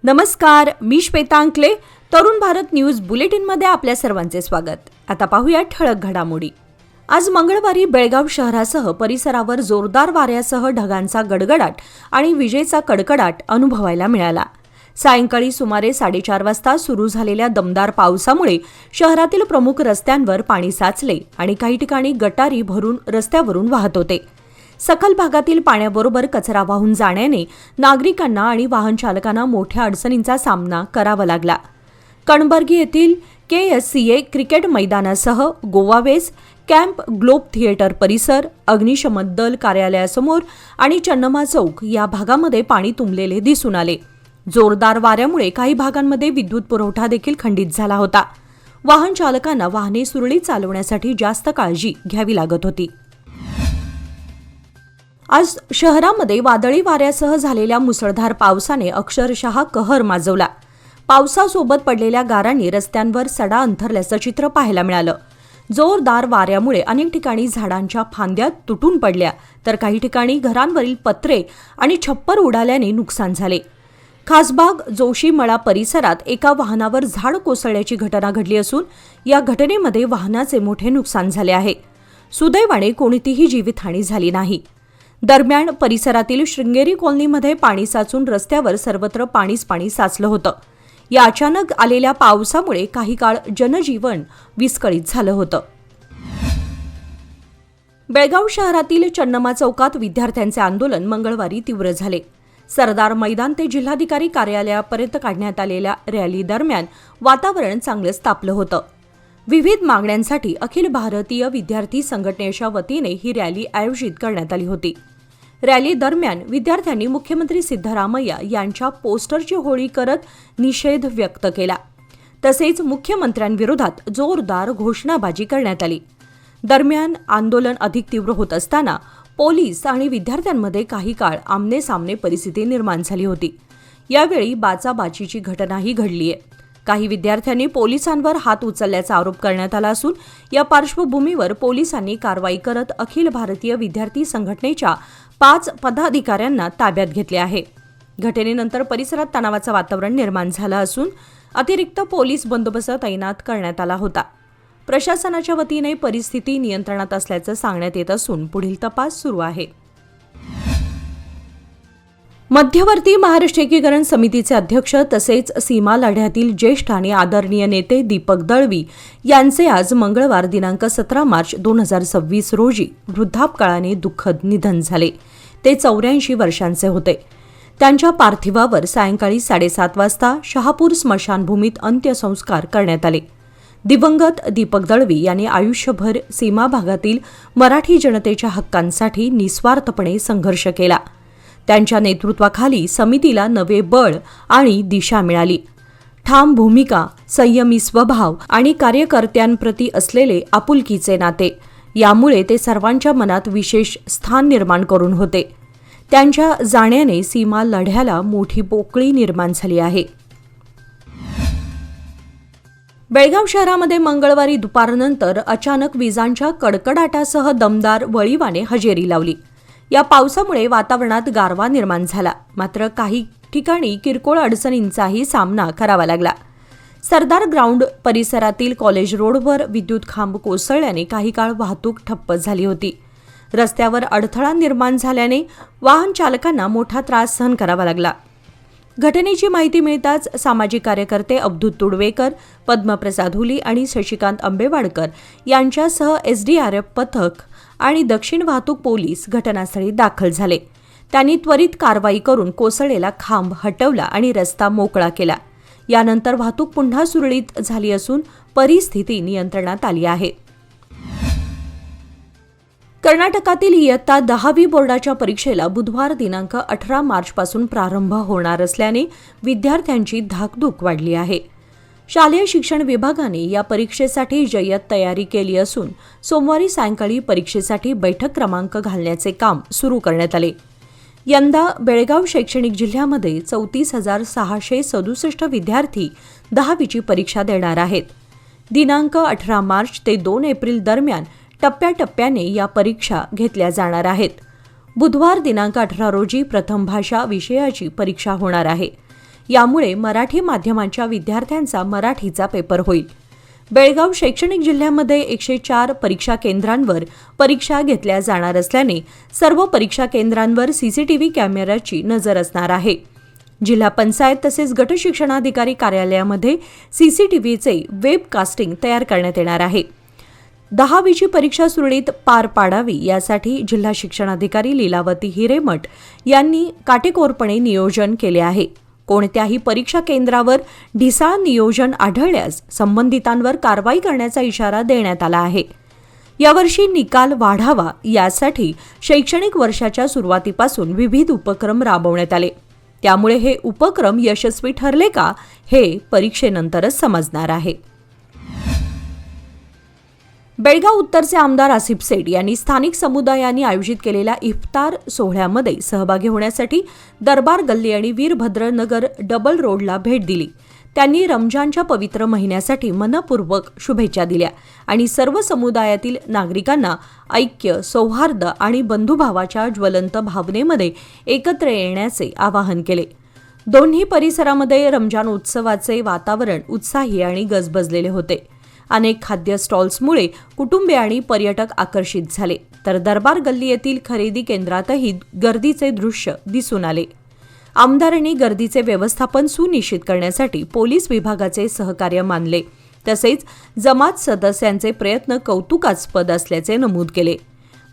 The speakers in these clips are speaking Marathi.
नमस्कार, मी श्वेता अंकले. तरुण भारत न्यूज बुलेटिनमध्ये आपल्या सर्वांचे स्वागत. आता पाहूया ठळक घडामोडी. आज मंगळवारी बेळगाव शहरासह परिसरावर जोरदार वाऱ्यासह ढगांचा गडगडाट आणि विजेचा कडकडाट अनुभवायला मिळाला. सायंकाळी सुमारे 4:30 वाजता सुरू झालेल्या दमदार पावसामुळे शहरातील प्रमुख रस्त्यांवर पाणी साचले आणि काही ठिकाणी गटारी भरून रस्त्यावरून वाहत होते. सखल भागातील पाण्याबरोबर कचरा वाहून जाण्याने नागरिकांना आणि वाहन चालकांना मोठ्या अडचणींचा सामना करावा लागला. कणबर्गी येथील KSCA क्रिकेट मैदानासह गोवा वेस, कॅम्प ग्लोब थिएटर परिसर, अग्निशमन दल कार्यालयासमोर आणि चन्नमा चौक या भागामध्ये पाणी तुंबलेले दिसून आले. जोरदार वाऱ्यामुळे काही भागांमध्ये विद्युत पुरवठा देखील खंडित झाला होता. वाहन चालकांना वाहने सुरळीत चालवण्यासाठी जास्त काळजी घ्यावी लागत होती. आज शहरामध्ये वादळी वाऱ्यासह झालेल्या मुसळधार पावसाने अक्षरशः कहर माजवला. पावसासोबत पडलेल्या गारांनी रस्त्यांवर सडा अंथरल्याचं चित्र पाहायला मिळालं. जोरदार वाऱ्यामुळे अनेक ठिकाणी झाडांच्या फांद्या तुटून पडल्या, तर काही ठिकाणी घरांवरील पत्रे आणि छप्पर उडाल्याने नुकसान झाले. खासबाग जोशीमळा परिसरात एका वाहनावर झाड कोसळल्याची घटना घडली असून या घटनेमध्ये वाहनाचे मोठे नुकसान झाले आहे. सुदैवाने कोणतीही जीवितहानी झाली नाही. दरम्यान परिसरातील शृंगेरी कॉलनीमध्ये पाणी साचून रस्त्यावर सर्वत्र पाणीच पाणी साचलं होतं. या अचानक आलेल्या पावसामुळे काही काळ जनजीवन विस्कळीत झालं होतं. बेळगाव शहरातील चन्नमा चौकात विद्यार्थ्यांचे आंदोलन मंगळवारी तीव्र झाले. सरदार मैदान ते जिल्हाधिकारी कार्यालयापर्यंत काढण्यात आलेल्या रॅली दरम्यान वातावरण चांगलंच तापलं होतं. विविध मागण्यांसाठी अखिल भारतीय विद्यार्थी संघटनेच्या वतीने ही रॅली आयोजित करण्यात आली होती. रॅली दरम्यान विद्यार्थ्यांनी मुख्यमंत्री सिद्धरामय्या यांच्या पोस्टरची होळी करत निषेध व्यक्त केला. तसेच मुख्यमंत्र्यांविरोधात जोरदार घोषणाबाजी करण्यात आली. दरम्यान आंदोलन अधिक तीव्र होत असताना पोलीस आणि विद्यार्थ्यांमध्ये काही काळ आमनेसामने परिस्थिती निर्माण झाली होती. यावेळी बाचाबाचीची घटनाही घडलीय. काही विद्यार्थ्यांनी पोलिसांवर हात उचलल्याचा आरोप करण्यात आला असून या पार्श्वभूमीवर पोलिसांनी कारवाई करत अखिल भारतीय विद्यार्थी संघटनेच्या 5 पदाधिकाऱ्यांना ताब्यात घेतले आहे. घटनेनंतर परिसरात तणावाचं वातावरण निर्माण झालं असून अतिरिक्त पोलीस बंदोबस्त तैनात करण्यात आला होता. प्रशासनाच्या वतीने परिस्थिती नियंत्रणात असल्याचं सांगण्यात येत असून पुढील तपास सुरू आहे. मध्यवर्ती महाराष्ट्र एकीकरण समितीचे अध्यक्ष तसेच सीमा लढ्यातील ज्येष्ठ आणि आदरणीय नेते दीपक दळवी यांचे आज मंगळवार दिनांक 17 मार्च 2026 रोजी वृद्धापकाळाने दुःखद निधन झाले. ते 84 वर्षांचे होते. त्यांच्या पार्थिवावर सायंकाळी 7:30 वाजता शहापूर स्मशानभूमीत अंत्यसंस्कार करण्यात आले. दिवंगत दीपक दळवी यांनी आयुष्यभर सीमा भागातील मराठी जनतेच्या हक्कांसाठी निस्वार्थपणे संघर्ष केला. त्यांच्या नेतृत्वाखाली समितीला नवे बळ आणि दिशा मिळाली. ठाम भूमिका, संयमी स्वभाव आणि कार्यकर्त्यांप्रती असलेले आपुलकीचे नाते यामुळे ते सर्वांच्या मनात विशेष स्थान निर्माण करून होते. त्यांच्या जाण्याने सीमा लढ्याला मोठी पोकळी निर्माण झाली आहे. बेळगाव शहरामध्ये मंगळवारी दुपारनंतर अचानक विजांच्या कडकडाटासह दमदार वळीवाने हजेरी लावली. या पावसामुळे वातावरणात गारवा निर्माण झाला, मात्र काही ठिकाणी किरकोळ अडचणींचाही सामना करावा लागला. सरदार ग्राउंड परिसरातील कॉलेज रोडवर विद्युत खांब कोसळल्याने काही काळ वाहतूक ठप्प झाली होती. रस्त्यावर अडथळा निर्माण झाल्याने वाहन चालकांना मोठा त्रास सहन करावा लागला. घटनेची माहिती मिळताच सामाजिक कार्यकर्ते अब्दुत तुडवेकर, पद्मप्रसाद हुली आणि शशिकांत आंबेवाडकर यांच्यासह SDRF पथक आणि दक्षिण वाहतूक पोलीस घटनास्थळी दाखल झाले. त्यांनी त्वरित कारवाई करून कोसळलेला खांब हटवला आणि रस्ता मोकळा केला. यानंतर वाहतूक पुन्हा सुरळीत झाली असून परिस्थिती नियंत्रणात आली आहे. कर्नाटकातील इयत्ता 10वी बोर्डाच्या परीक्षेला बुधवार दिनांक 18 मार्चपासून प्रारंभ होणार असल्याने विद्यार्थ्यांची धाकधूक वाढली आहे. शालेय शिक्षण विभागाने या परीक्षेसाठी जय्यत तयारी केली असून सोमवारी सायंकाळी परीक्षेसाठी बैठक क्रमांक घालण्याचे काम सुरू करण्यात आले. यंदा बेळगाव शैक्षणिक जिल्ह्यामध्ये 34,667 विद्यार्थी 10वीची परीक्षा देणार आहेत. दिनांक 18 मार्च ते 2 एप्रिल दरम्यान टप्प्याटप्प्याने या परीक्षा घेतल्या जाणार आहेत. बुधवार दिनांक 18 रोजी प्रथम भाषा विषयाची परीक्षा होणार आहे. यामुळे मराठी माध्यमांच्या विद्यार्थ्यांचा मराठीचा पेपर होईल. बेळगाव शैक्षणिक जिल्ह्यामध्ये 104 परीक्षा केंद्रांवर परीक्षा घेतल्या जाणार असल्याने सर्व परीक्षा केंद्रांवर सीसीटीव्ही कॅमेऱ्याची नजर असणार आहे. जिल्हा पंचायत तसेच गट शिक्षणाधिकारी कार्यालयामध्ये सीसीटीव्हीचे वेबकास्टिंग तयार करण्यात येणार आहे. 10वीची परीक्षा सुरळीत पार पाडावी यासाठी जिल्हा शिक्षणाधिकारी लीलावती हिरेमठ यांनी काटेकोरपणे नियोजन केले आहे. कोणत्याही परीक्षा केंद्रावर ढिसाळ नियोजन आढळल्यास संबंधितांवर कारवाई करण्याचा इशारा देण्यात आला आहे. यावर्षी निकाल वाढावा यासाठी शैक्षणिक वर्षाच्या सुरुवातीपासून विविध उपक्रम राबवण्यात आले. त्यामुळे हे उपक्रम यशस्वी ठरले का हे परीक्षेनंतरच समजणार आहे. बेळगाव उत्तरचे आमदार आसिफ सेठ यांनी स्थानिक समुदायांनी आयोजित केलेल्या इफ्तार सोहळ्यामध्ये सहभागी होण्यासाठी दरबार गल्ली आणि वीरभद्रनगर डबल रोडला भेट दिली. त्यांनी रमजानच्या पवित्र महिन्यासाठी मनपूर्वक शुभेच्छा दिल्या आणि सर्व समुदायातील नागरिकांना ऐक्य, सौहार्द आणि बंधुभावाच्या ज्वलंत भावनेमध्ये एकत्र येण्याचे आवाहन केले. दोन्ही परिसरामध्ये रमजान उत्सवाचे वातावरण उत्साही आणि गजबजलेले होते. अनेक खाद्य स्टॉल्समुळे कुटुंबे आणि पर्यटक आकर्षित झाले, तर दरबार गल्ली येथील खरेदी केंद्रातही गर्दीचे दृश्य दिसून आले. आमदारांनी गर्दीचे व्यवस्थापन सुनिश्चित करण्यासाठी पोलीस विभागाचे सहकार्य मानले. तसेच जमात सदस्यांचे प्रयत्न कौतुकास्पद असल्याचे नमूद केले.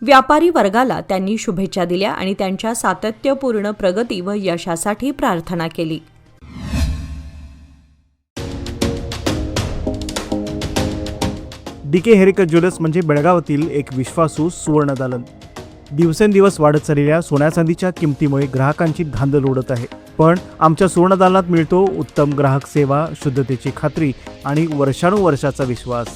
व्यापारी वर्गाला त्यांनी शुभेच्छा दिल्या आणि त्यांच्या सातत्यपूर्ण प्रगती व यशासाठी प्रार्थना केली. DK हेरेकर ज्वेलर्स म्हणजे बेळगावातील एक विश्वासू सुवर्ण दालन. दिवसेंदिवस वाढत चाललेल्या सोन्या चांदीच्या किमतीमुळे ग्राहकांची धांदल उडत आहे. पण आमच्या सुवर्ण दालनात मिळतो उत्तम ग्राहक सेवा, शुद्धतेची खात्री आणि वर्षानुवर्षाचा विश्वास.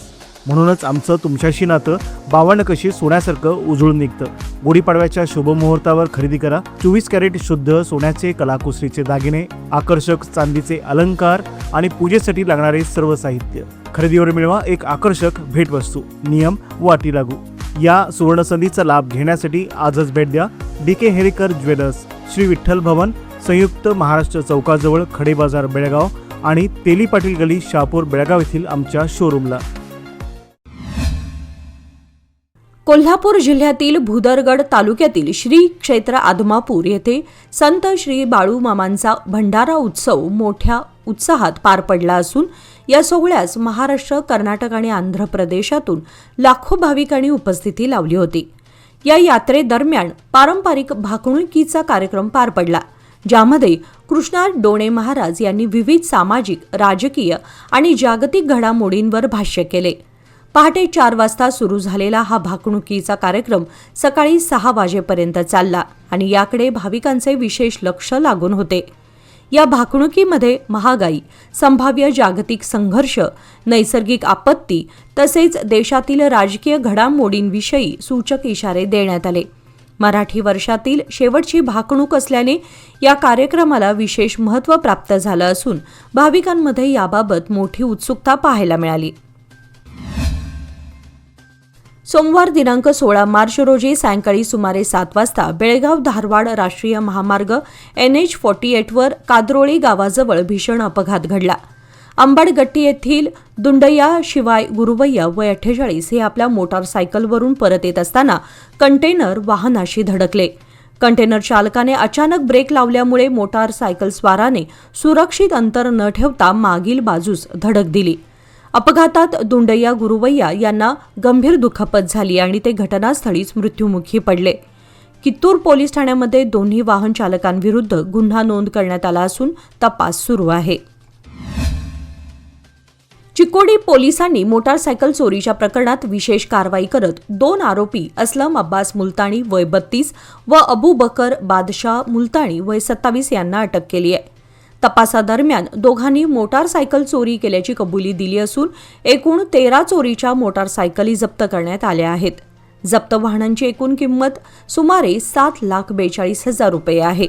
म्हणूनच आमचं तुमच्याशी नातं 52 कशी सोन्यासारखं उजळून निघतं. गुढीपाडव्याच्या शुभमुहूर्तावर खरेदी करा 24 कॅरेट शुद्ध सोन्याचे कलाकुसरीचे दागिने, आकर्षक चांदीचे अलंकार आणि पूजेसाठी लागणारे सर्व साहित्य. खरेदीवर मिळवा एक आकर्षक भेटवस्तू. नियम व अटी लागू. या सुवर्ण संधीचा लाभ घेण्यासाठी आजच भेट द्या DK हेरेकर ज्वेलर्स, श्री विठ्ठल भवन, संयुक्त महाराष्ट्र चौकाजवळ खडे बाजार बेळगाव आणि तेली पाटील गली शहापूर बेळगाव येथील आमच्या शोरूमला. कोल्हापूर जिल्ह्यातील भुदरगड तालुक्यातील श्री क्षेत्र आदमापूर येथे संत श्री बाळूमामांचा भंडारा उत्सव मोठ्या उत्साहात पार पडला असून या सोहळ्यास महाराष्ट्र, कर्नाटक आणि आंध्र प्रदेशातून लाखो भाविकांनी उपस्थिती लावली होती. या यात्रेदरम्यान पारंपरिक भाकणुकीचा कार्यक्रम पार पडला, ज्यामध्ये कृष्णा डोणे महाराज यांनी विविध सामाजिक, राजकीय आणि जागतिक घडामोडींवर भाष्य केले. पहाटे 4 वाजता सुरू झालेला हा भाकणुकीचा कार्यक्रम सकाळी 6 वाजेपर्यंत चालला आणि याकडे भाविकांचे विशेष लक्ष लागून होते. या भाकणुकीमध्ये महागाई, संभाव्य जागतिक संघर्ष, नैसर्गिक आपत्ती तसेच देशातील राजकीय घडामोडींविषयी सूचक इशारे देण्यात आले. मराठी वर्षातील शेवटची भाकणूक असल्याने या कार्यक्रमाला विशेष महत्त्व प्राप्त झालं असून भाविकांमध्ये याबाबत मोठी उत्सुकता पाहायला मिळाली. सोमवार दिनांक 16 मार्च रोजी सायंकाळी सुमारे 7 वाजता बेळगाव धारवाड राष्ट्रीय महामार्ग NH48 वर कादरोळी गावाजवळ भीषण अपघात घडला. अंबडगट्टी येथील दुंडय्या शिवाय गुरुवय्या वय 48 हे आपल्या मोटारसायकलवरून परत येत असताना कंटेनर वाहनाशी धडकले. कंटेनर चालकाने अचानक ब्रेक लावल्यामुळे मोटारसायकलस्वाराने सुरक्षित अंतर न ठेवता मागील बाजूस धडक दिली. अपघातात दुंडय्या गुरुवय्या यांना गंभीर दुखापत झाली आणि ते घटनास्थळीच मृत्युमुखी पडले. कित्तूर पोलीस ठाण्यामध्ये दोन्ही वाहन चालकांविरुद्ध गुन्हा नोंद करण्यात आला असून तपास सुरू आहे. चिकोडी पोलिसांनी मोटारसायकल चोरीच्या प्रकरणात विशेष कारवाई करत 2 आरोपी असलम अब्बास मुलताणी वय 32 व अबू बकर बादशाह मुलताणी वय 27 यांना अटक केली आहे. तपासादरम्यान दोघांनी मोटारसायकल चोरी केल्याची कबुली दिली असून एकूण 13 चोरीच्या मोटारसायकली जप्त करण्यात आल्या आहेत. जप्त वाहनांची एकूण किंमत सुमारे 7,42,000 रुपये आहे.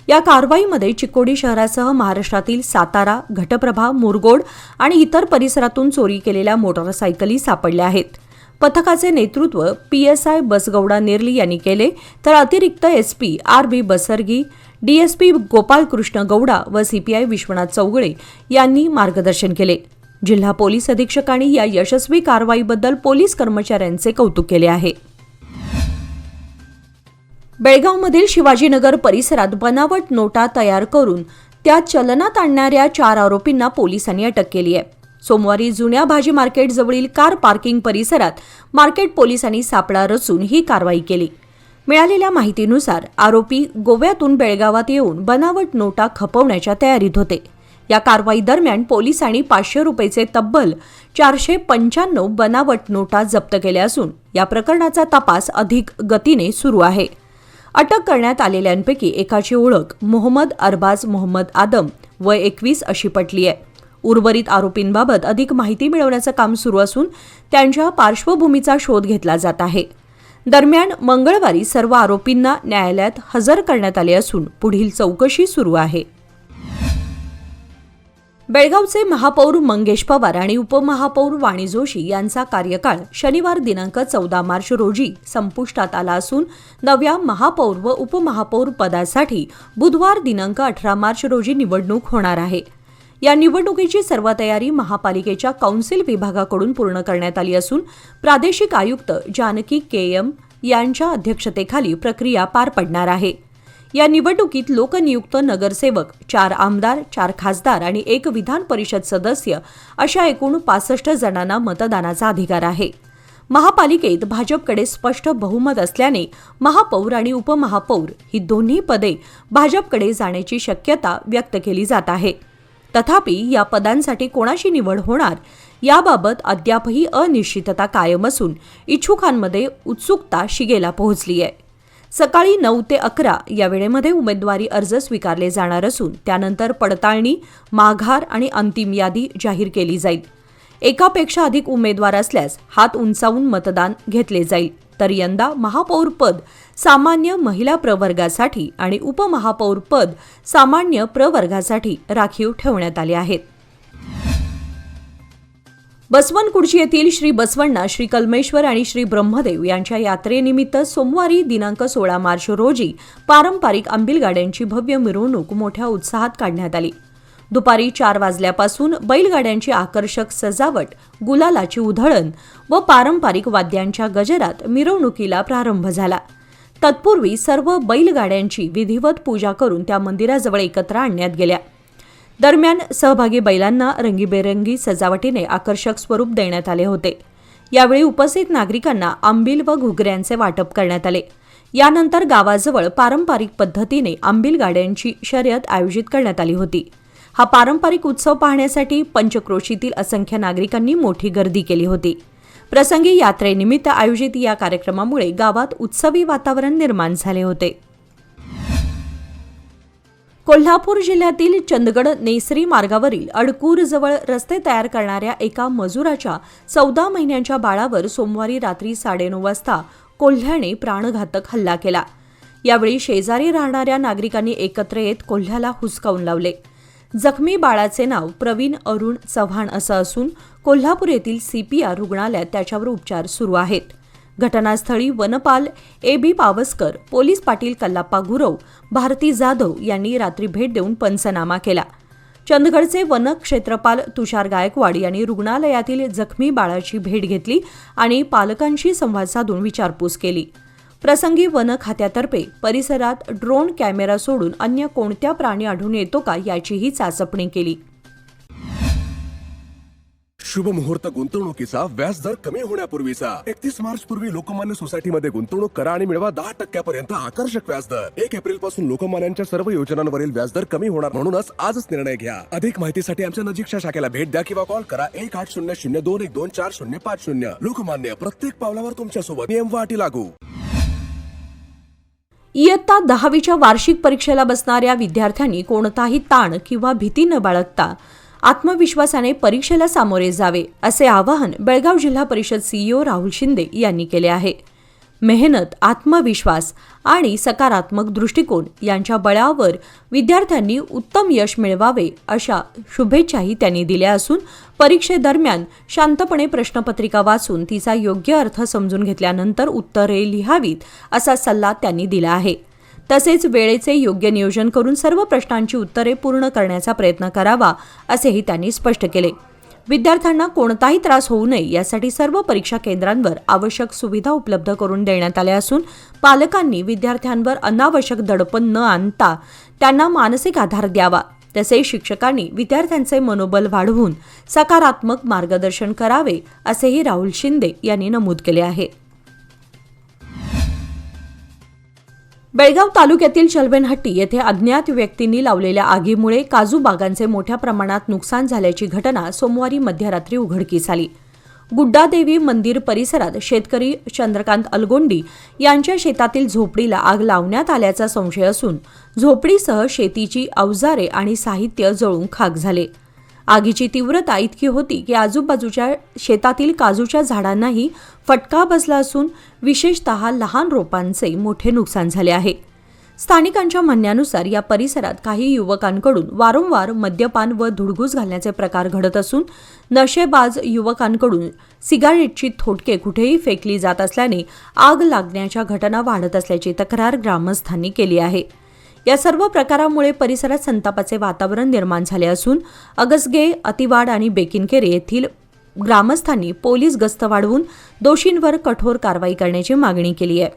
या कारवाईमध्ये चिकोडी शहरासह महाराष्ट्रातील सातारा, घटप्रभा, मुरगोड आणि इतर परिसरातून चोरी केलेल्या मोटारसायकली सापडल्या आहेत. पथकाचे नेतृत्व PSI बसगौडा नेर्ली यांनी केले, तर अतिरिक्त SP RB बसरगी, DSP Gopalkrishna Gowda व CPI विश्वनाथ चौगळे यांनी मार्गदर्शन केले. जिल्हा पोलीस अधीक्षकांनी या यशस्वी कारवाईबद्दल पोलीस कर्मचाऱ्यांचे कौतुक केले आहे. बेळगावमधील शिवाजीनगर परिसरात बनावट नोटा तयार करून त्या चलनात आणणाऱ्या 4 आरोपींना पोलिसांनी अटक केली आहे. सोमवारी जुन्या भाजी मार्केट जवळील कार पार्किंग परिसरात मार्केट पोलिसांनी सापळा रचून ही कारवाई केली. मिळालेल्या माहितीनुसार आरोपी गोव्यातून बेळगावात येऊन बनावट नोटा खपवण्याच्या तयारीत होते. या कारवाई दरम्यान पोलिसांनी 500 रुपयाचे तब्बल 495 बनावट नोटा जप्त केल्या असून या प्रकरणाचा तपास अधिक गतीने सुरू आहे. अटक करण्यात आलेल्यांपैकी एकाची ओळख मोहम्मद अरबाज मोहम्मद आदम वय 21 अशी पटली आहे. उर्वरित आरोपींबाबत अधिक माहिती मिळवण्याचं काम सुरू असून त्यांच्या पार्श्वभूमीचा शोध घेतला जात आहे. दरम्यान मंगळवारी सर्व आरोपींना न्यायालयात हजर करण्यात आले असून पुढील चौकशी सुरू आहे. बेळगावचे महापौर मंगेश पवार आणि उपमहापौर वाणी जोशी यांचा कार्यकाळ शनिवार दिनांक 14 मार्च रोजी संपुष्टात आला असून नव्या महापौर व उपमहापौर पदासाठी बुधवार दिनांक 18 मार्च रोजी निवडणूक होणार आहे. या निवडणुकीची सर्व तयारी महापालिकेच्या कौन्सिल विभागाकडून पूर्ण करण्यात आली असून प्रादेशिक आयुक्त जानकी KM यांच्या अध्यक्षतेखाली प्रक्रिया पार पडणार आहे. या निवडणुकीत लोकनियुक्त नगरसेवक, 4 आमदार, 4 खासदार आणि 1 विधान परिषद सदस्य अशा एकूण 65 जणांना मतदानाचा अधिकार आहे. महापालिकेत भाजपकडे स्पष्ट बहुमत असल्याने महापौर आणि उपमहापौर ही दोन्ही पदे भाजपकडे जाण्याची शक्यता व्यक्त केली जात आहे. तथापि या पदांसाठी कोणाची निवड होणार याबाबत अद्यापही अनिश्चितता कायम असून इच्छुकांमध्ये उत्सुकता शिगेला पोहोचली आहे. सकाळी 9 ते 11 या वेळेमध्ये उमेदवारी अर्ज स्वीकारले जाणार असून त्यानंतर पडताळणी, माघार आणि अंतिम यादी जाहीर केली जाईल. एकापेक्षा अधिक उमेदवार असल्यास हात उंचावून मतदान घेतले जाईल. तर यंदा महापौर पद सामान्य महिला प्रवर्गासाठी आणि उपमहापौर पद सामान्य प्रवर्गासाठी राखीव ठेवण्यात आले आहेत. बसवनकुर्ची येथील श्री बसवण्णा, श्री कलमेश्वर आणि श्री ब्रह्मदेव यांच्या यात्रेनिमित्त सोमवारी दिनांक 16 मार्च रोजी पारंपरिक अंबिल गाड्यांची भव्य मिरवणूक मोठ्या उत्साहात काढण्यात आली. दुपारी 4 वाजल्यापासून बैलगाड्यांची आकर्षक सजावट, गुलालाची उधळण व पारंपरिक वाद्यांच्या गजरात मिरवणुकीला प्रारंभ झाला. तत्पूर्वी सर्व बैलगाड्यांची विधिवत पूजा करून त्या मंदिराजवळ एकत्र आणण्यात गेल्या. दरम्यान सहभागी बैलांना रंगीबेरंगी सजावटीने आकर्षक स्वरूप देण्यात आले होते. यावेळी उपस्थित नागरिकांना आंबील व घुगऱ्यांचे वाटप करण्यात आले. यानंतर गावाजवळ पारंपरिक पद्धतीने आंबील गाड्यांची शर्यत आयोजित करण्यात आली होती. हा पारंपरिक उत्सव पाहण्यासाठी पंचक्रोशीतील असंख्य नागरिकांनी मोठी गर्दी केली होती. प्रसंगी यात्रेनिमित्त आयोजित या कार्यक्रमामुळे गावात उत्सवी वातावरण निर्माण झाले होते. कोल्हापूर जिल्ह्यातील चंदगड नेसरी मार्गावरील अडकूरजवळ रस्ते तयार करणाऱ्या एका मजुराच्या 14 महिन्यांच्या बाळावर सोमवारी रात्री 9:30 वाजता कोल्ह्याने प्राणघातक हल्ला केला. यावेळी शेजारी राहणाऱ्या नागरिकांनी एकत्र येत कोल्ह्याला हुसकावून लावले. जखमी बाळाचे नाव प्रवीण अरुण चव्हाण असं असून कोल्हापूर येथील CPR रुग्णालयात त्याच्यावर उपचार सुरू आहेत. घटनास्थळी वनपाल AB पावसकर, पोलीस पाटील कल्लाप्पा गुरव, भारती जाधव यांनी रात्री भेट देऊन पंचनामा केला. चंदगडचे वन क्षेत्रपाल तुषार गायकवाड यांनी रुग्णालयातील जखमी बाळाची भेट घेतली आणि पालकांशी संवाद साधून विचारपूस केली. प्रसंगी वन खात्यातर्फे परिसरात ड्रोन कॅमेरा सोडून अन्य कोणत्या प्राणी आढळून येतो का याचीही चाचपणी केली. शुभ मुहूर्त गुंतवणुकीचा व्याजदर कमी होण्यापूर्वीचा 31 मार्च पूर्वी लोकमान्य सोसायटीमध्ये गुंतवणूक करा आणि मिळवा 10% आकर्षक व्याजदर. 1 एप्रिल पासून लोकमान्यांच्या सर्व योजनांवरील व्याजदर कमी होणार, म्हणूनच आजच निर्णय घ्या. अधिक माहितीसाठी आमच्या नजीकच्या शाखेला भेट द्या किंवा कॉल करा 1800-212-4050. लोकमान्य, प्रत्येक पावलावर तुमच्या सोबत. नियम व अटी लागू. इयत्ता 10वीच्या वार्षिक परीक्षेला बसणाऱ्या विद्यार्थ्यांनी कोणताही ताण किंवा भीती न बाळगता आत्मविश्वासाने परीक्षेला सामोरे जावे असे आवाहन बेळगाव जिल्हा परिषद CEO राहुल शिंदे यांनी केले आहे. मेहनत, आत्मविश्वास आणि सकारात्मक दृष्टिकोन यांच्या बळावर विद्यार्थ्यांनी उत्तम यश मिळवावे अशा शुभेच्छाही त्यांनी दिल्या असून परीक्षेदरम्यान शांतपणे प्रश्नपत्रिका वाचून तिचा योग्य अर्थ समजून घेतल्यानंतर उत्तरे लिहावीत असा सल्ला त्यांनी दिला आहे. तसेच वेळेचे योग्य नियोजन करून सर्व प्रश्नांची उत्तरे पूर्ण करण्याचा प्रयत्न करावा असेही त्यांनी स्पष्ट केले. विद्यार्थ्यांना कोणताही त्रास होऊ नये यासाठी सर्व परीक्षा केंद्रांवर आवश्यक सुविधा उपलब्ध करून देण्यात आल्या असून पालकांनी विद्यार्थ्यांवर अनावश्यक दडपण न आणता त्यांना मानसिक आधार द्यावा. तसेच शिक्षकांनी विद्यार्थ्यांचे मनोबल वाढवून सकारात्मक मार्गदर्शन करावे असेही राहुल शिंदे यांनी नमूद केले आहे. बेळगाव तालुक्यातील चलवेनहट्टी येथे अज्ञात व्यक्तींनी लावलेल्या आगीमुळे काजू बागांचे मोठ्या प्रमाणात नुकसान झाल्याची घटना सोमवारी मध्यरात्री उघडकीस आली. गुड्डादेवी मंदिर परिसरात शेतकरी चंद्रकांत अलगोंडी यांच्या शेतातील झोपडीला आग लावण्यात आल्याचा संशय असून झोपडीसह शेतीची अवजारे आणि साहित्य जळून खाक झाले. आगीची तीव्रता इतकी होती की आजूबाजूच्या शेतातील काजूच्या झाडांनाही फटका बसला असून विशेषतः लहान रोपांचे मोठे नुकसान झाले आहे. स्थानिकांच्या म्हणण्यानुसार या परिसरात काही युवकांकडून वारंवार मद्यपान व धुडगूस घालण्याचे प्रकार घडत असून नशेबाज युवकांकडून सिगारेटची थोटके कुठेही फेकली जात असल्याने आग लागण्याच्या घटना वाढत असल्याची तक्रार ग्रामस्थांनी केली आहे. या सर्व प्रकारामुळे परिसरात संतापाचे वातावरण निर्माण झाले असून अगसगे, अतिवाड आणि बेकिनकेरे येथील ग्रामस्थांनी पोलीस गस्त वाढवून दोषींवर कठोर कारवाई करण्याची मागणी केली आहे.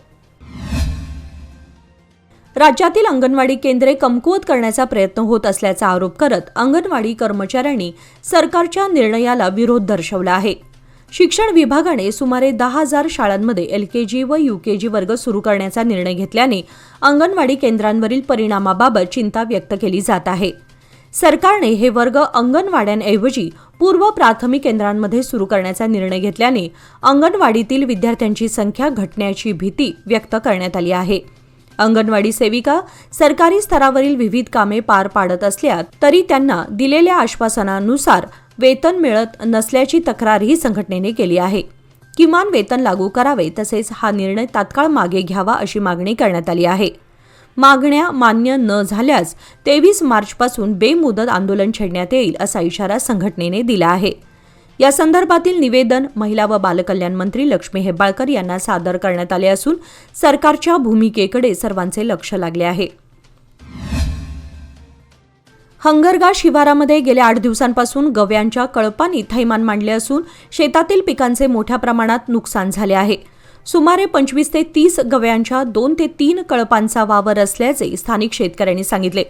राज्यातील अंगणवाडी केंद्रे कमकुवत करण्याचा प्रयत्न होत असल्याचा आरोप करत अंगणवाडी कर्मचाऱ्यांनी सरकारच्या निर्णयाला विरोध दर्शवला आहे. शिक्षण विभागाने सुमारे 10,000 शाळांमध्ये LKG व UKG वर्ग सुरू करण्याचा निर्णय घेतल्याने अंगणवाडी केंद्रांवरील परिणामाबाबत चिंता व्यक्त केली जात आहे. सरकारने हे वर्ग अंगणवाड्यांऐवजी पूर्व प्राथमिक केंद्रांमध्ये सुरू करण्याचा निर्णय घेतल्याने अंगणवाडीतील विद्यार्थ्यांची संख्या घटण्याची भीती व्यक्त करण्यात आली आहे. अंगणवाडी सेविका सरकारी स्तरावरील विविध कामे पार पाडत असल्या तरी त्यांना दिलेल्या आश्वासनानुसार वेतन मिळत नसल्याची तक्रारही संघटनेने केली आहे. किमान वेतन लागू करावे तसेच हा निर्णय तात्काळ मागे घ्यावा अशी मागणी करण्यात आली आहे. मागण्या मान्य न झाल्यास 23 मार्चपासून बेमुदत आंदोलन छेडण्यात येईल असा इशारा संघटनेने दिला आहे. या संदर्भातील निवेदन महिला व बालकल्याण मंत्री लक्ष्मी हेब्बाळकर यांना सादर करण्यात आले असून सरकारच्या भूमिकेकडे सर्वांचे लक्ष लागले आहे. हंगरगा शिवारामध्ये गेल्या 8 दिवसांपासून गव्यांच्या कळपांनी थैमान मांडले असून शेतातील पिकांचे मोठ्या प्रमाणात नुकसान झाले आहे. सुमारे 25 ते 30 गव्यांच्या 2 ते 3 कळपांचा वावर असल्याचे स्थानिक शेतकऱ्यांनी सांगितले.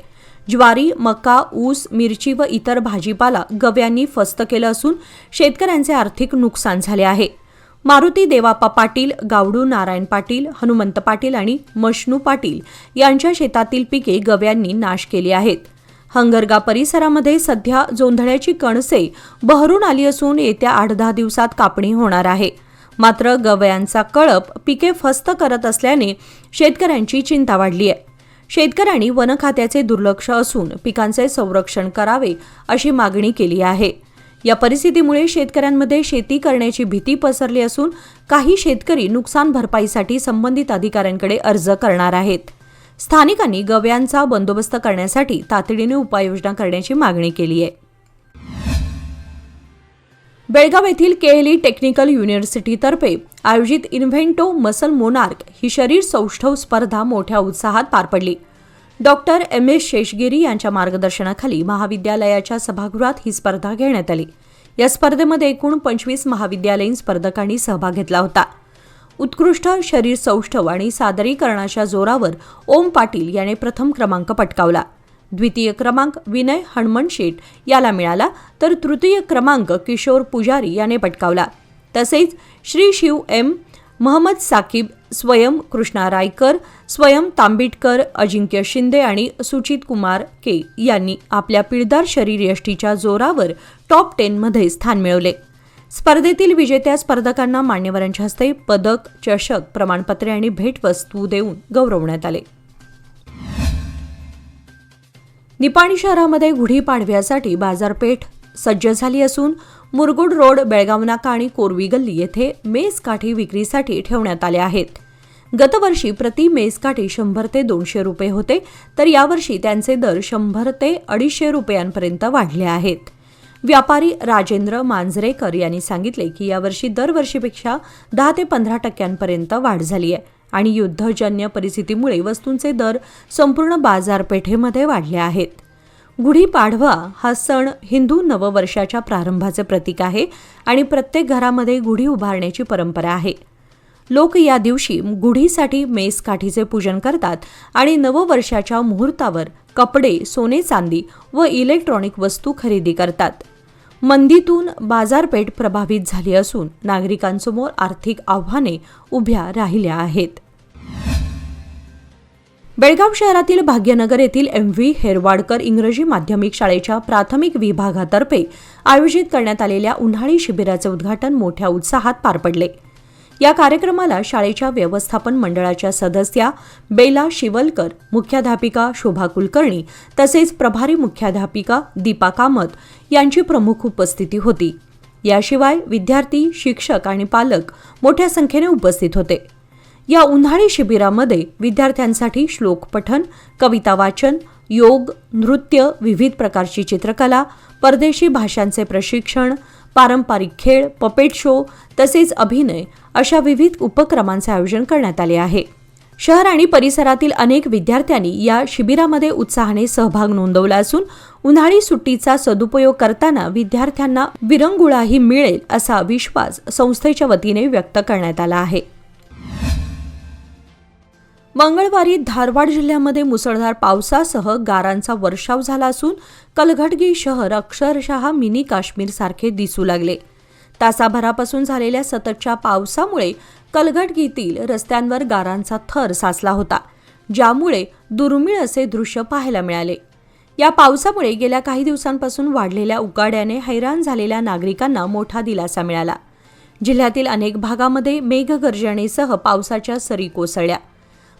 ज्वारी, मका, ऊस, मिरची व इतर भाजीपाला गव्यांनी फस्त केलं असून शेतकऱ्यांचे आर्थिक नुकसान झाले आहे. मारुती देवाप्पा पाटील, गावडू नारायण पाटील, हनुमंत पाटील आणि मशनू पाटील यांच्या शेतातील पिके गव्यांनी नाश केली आहेत. हंगरगा परिसरामध्ये सध्या जोंधळ्याची कणसे बहरून आली असून येत्या 8-10 दिवसात कापणी होणार आहे. मात्र गव्यांचा कळप पिके फस्त करत असल्याने शेतकऱ्यांची चिंता वाढली आहे. शेतकऱ्यांनी वन खात्याचे दुर्लक्ष असून पिकांचे संरक्षण करावे अशी मागणी केली आहे. या परिस्थितीमुळे शेतकऱ्यांमध्ये शेती करण्याची भीती पसरली असून काही शेतकरी नुकसान भरपाईसाठी संबंधित अधिकाऱ्यांकडे अर्ज करणार आहेत. स्थानिकांनी गव्यांचा बंदोबस्त करण्यासाठी तातडीने उपाययोजना करण्याची मागणी केली आहे. बेळगाव येथील KLE टेक्निकल युनिव्हर्सिटीतर्फे आयोजित इन्व्हेंटो मसल मोनार्क ही शरीर सौष्ठव स्पर्धा मोठ्या उत्साहात पार पडली. डॉक्टर MS शेषगिरी यांच्या मार्गदर्शनाखाली महाविद्यालयाच्या सभागृहात ही स्पर्धा घेण्यात आली. या स्पर्धेमध्ये एकूण 25 महाविद्यालयीन स्पर्धकांनी सहभाग घेतला होता. उत्कृष्ट शरीर सौष्ठव आणि सादरीकरणाच्या जोरावर ओम पाटील याने प्रथम क्रमांक पटकावला. द्वितीय क्रमांक विनय हणमनशेठ याला मिळाला तर तृतीय क्रमांक किशोर पुजारी याने पटकावला. तसेच श्री शिव M, महम्मद साकिब, स्वयं कृष्णा रायकर, स्वयं तांबिटकर, अजिंक्य शिंदे आणि सुचित कुमार K यांनी आपल्या पिळदार शरीर यष्टीच्या जोरावर टॉप 10 मध्ये स्थान मिळवले. स्पर्धेतील विजेत्या स्पर्धकांना मान्यवरांच्या हस्ते पदक, चषक, प्रमाणपत्रे आणि भेटवस्तू देऊन गौरवण्यात आले. निपाणी शहरामध्ये गुढीपाडव्यासाठी बाजारपेठ सज्ज झाली असून मुरगुड रोड, बेळगाव नाका आणि कोरवी गल्ली येथे मेस काठी विक्रीसाठी ठेवण्यात आल्या आहेत. गतवर्षी प्रति मेसकाठी 100 ते 200 रुपये होते, तर यावर्षी त्यांचे दर 100 ते 250 रुपयांपर्यंत वाढले आहेत. व्यापारी राजेंद्र मांजरेकर यांनी सांगितले की यावर्षी दरवर्षीपेक्षा 10 ते 15% वाढ झाली आहे आणि युद्धजन्य परिस्थितीमुळे वस्तूंचे दर संपूर्ण बाजारपेठेमध्ये वाढले आहेत. गुढीपाडवा हा सण हिंदू नववर्षाच्या प्रारंभाचे प्रतीक आहे आणि प्रत्येक घरामध्ये गुढी उभारण्याची परंपरा आहे. लोक या दिवशी गुढीसाठी मेस काठीचे पूजन करतात आणि नववर्षाच्या मुहूर्तावर कपडे, सोने चांदी व इलेक्ट्रॉनिक वस्तू खरेदी करतात. मंदीतून बाजारपेठ प्रभावित झाली असून नागरिकांसमोर आर्थिक आव्हाने उभ्या राहिल्या आहेत. बेळगाव शहरातील भाग्यनगर येथील MV हेरवाडकर इंग्रजी माध्यमिक शाळेच्या प्राथमिक विभागातर्फे आयोजित करण्यात आलेल्या उन्हाळी शिबिराचे उद्घाटन मोठ्या उत्साहात पार पडले. या कार्यक्रमाला शाळेच्या व्यवस्थापन मंडळाच्या सदस्या बेला शिवलकर, मुख्याध्यापिका शोभा कुलकर्णी तसेच प्रभारी मुख्याध्यापिका दीपा कामत यांची प्रमुख उपस्थिती होती. याशिवाय विद्यार्थी, शिक्षक आणि पालक मोठ्या संख्येने उपस्थित होते. या उन्हाळी शिबिरामध्ये विद्यार्थ्यांसाठी श्लोक पठण, कविता वाचन, योग, नृत्य, विविध प्रकारची चित्रकला, परदेशी भाषांचे प्रशिक्षण, पारंपरिक खेळ, पपेट शो तसेच अभिनय अशा विविध उपक्रमांचे आयोजन करण्यात आले आहे. शहर आणि परिसरातील अनेक विद्यार्थ्यांनी या शिबिरामध्ये उत्साहाने सहभाग नोंदवला असून उन्हाळी सुट्टीचा सदुपयोग करताना विद्यार्थ्यांना विरंगुळाही मिळेल असा विश्वास संस्थेच्या वतीने व्यक्त करण्यात आला आहे. मंगळवारी धारवाड जिल्ह्यामध्ये मुसळधार पावसासह गारांचा वर्षाव झाला असून कलघटगी शहर अक्षरशः मिनी काश्मीरसारखे दिसू लागले. तासाभरापासून झालेल्या सततच्या पावसामुळे कलघटगीतील रस्त्यांवर गारांचा थर साचला होता, ज्यामुळे दुर्मिळ असे दृश्य पाहायला मिळाले. या पावसामुळे गेल्या काही दिवसांपासून वाढलेल्या उकाड्याने हैराण झालेल्या नागरिकांना मोठा दिलासा मिळाला. जिल्ह्यातील अनेक भागामध्ये मेघगर्जनेसह पावसाच्या सरी कोसळल्या.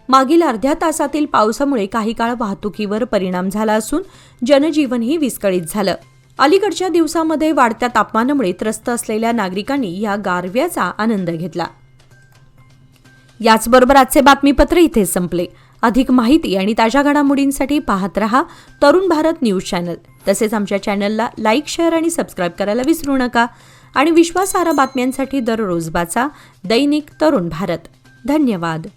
मागील अर्ध्या तासातील पावसामुळे काही काळ वाहतुकीवर परिणाम झाला असून जनजीवनही विस्कळीत झालं. अलीकडच्या दिवसांमध्ये वाढत्या तापमानामुळे त्रस्त असलेल्या नागरिकांनी या गारव्याचा आनंद घेतला. याचबरोबर आजचे बातमीपत्र इथे संपले. अधिक माहिती आणि ताज्या घडामोडींसाठी पाहत रहा तरुण भारत न्यूज चॅनल. तसेच आमच्या चॅनलला लाईक, शेअर आणि सबस्क्राईब करायला विसरू नका आणि विश्वासार्ह बातम्यांसाठी दररोज वाचा दैनिक तरुण भारत. धन्यवाद.